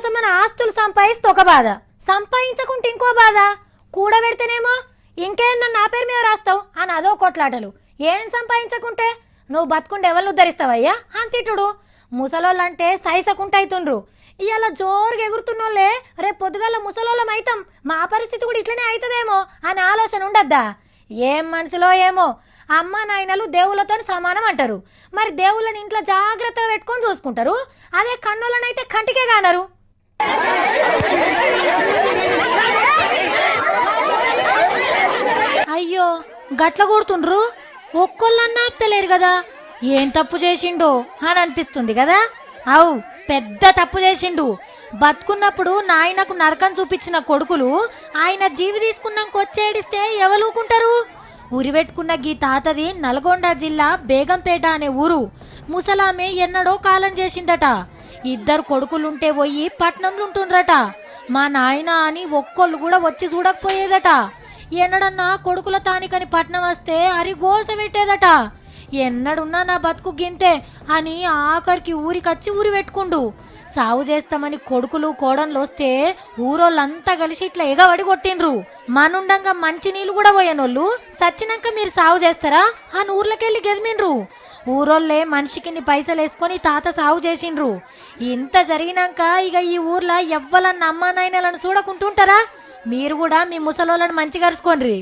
కోసం మన ఆస్తులు సంపాదిస్తే ఒక బాధ, సంపాదించకుంటే ఇంకో బాధ. కూడబెడితేనేమో ఇంకేం నా పేరు మీద రాస్తావు అని అదో కొట్లాటలు. ఏం సంపాదించకుంటే నువ్వు బతుకుంటే ఎవరిని ఉద్ధరిస్తావయ్యా అంతిటుడు. ముసలోళ్ళంటే సైసకుంటైతుండ్రు. ఇవాళ జోరుగా ఎగురుతున్నోళ్ళే రేపు పొద్దుగాల ముసలోళ్ళం అయితాం, మా పరిస్థితి కూడా ఇట్లనే అవుతుందేమో అని ఆలోచన ఉండద్దా? ఏం మనసులో ఏమో. అమ్మ నాయనలు దేవుళ్ళతో సమానం అంటారు. మరి దేవుళ్ళని ఇంట్లో జాగ్రత్తగా పెట్టుకొని చూసుకుంటారు. అదే కన్నులనైతే కంటికే కానరు. అయ్యో గట్ల కొడుతుండ్రు. ఒక్కొల్లన్నా ఆపుతలేరు కదా. ఏం తప్పు చేసిండో అని అనిపిస్తుంది కదా. అవు పెద్ద తప్పు చేసిండు. బతుకున్నప్పుడు నాయనకు నరకం చూపించిన కొడుకులు ఆయన జీవి తీసుకున్నాక వచ్చేడిస్తే ఎవరుకుంటారు? ఉరి పెట్టుకున్న గీ తాతది నల్గొండ జిల్లా బేగంపేట అనే ఊరు. ముసలామె ఎన్నడో కాలం చేసిందట. ఇద్దరు కొడుకులుంటే పోయి పట్నంలో ఉంటుండ్రట. మా నాయన అని ఒక్కొళ్ళు కూడా వచ్చి చూడకపోయేదట. ఎన్నడన్నా కొడుకుల తానికని పట్నం వస్తే అరి గోస పెట్టేదట. ఎన్నడున్నా నా బతుకు గింతే అని ఆఖరికి ఊరికొచ్చి ఊరి పెట్టుకుండు. సాగు చేస్తామని కొడుకులు కోడన్లు వస్తే ఊరోళ్ళంతా కలిసి ఇట్లా ఎగబడి కొట్టిండ్రు. మనుండంగా మంచి నీళ్లు కూడా పోయానోళ్ళు సచ్చినాక మీరు సాగు చేస్తారా అని ఊర్లకెళ్ళి గెదిమిండ్రు. ఊరోళ్ళే మనిషికి పైసలు వేసుకొని తాత సాగు చేసిండ్రు. ఇంత జరిగినాక ఇక ఈ ఊర్లో ఎవ్వలన్న అమ్మా నాయనలను చూడకుంటుంటారా? మీరు కూడా మీ ముసలోళ్ళని మంచిగా అరుచుకోండి.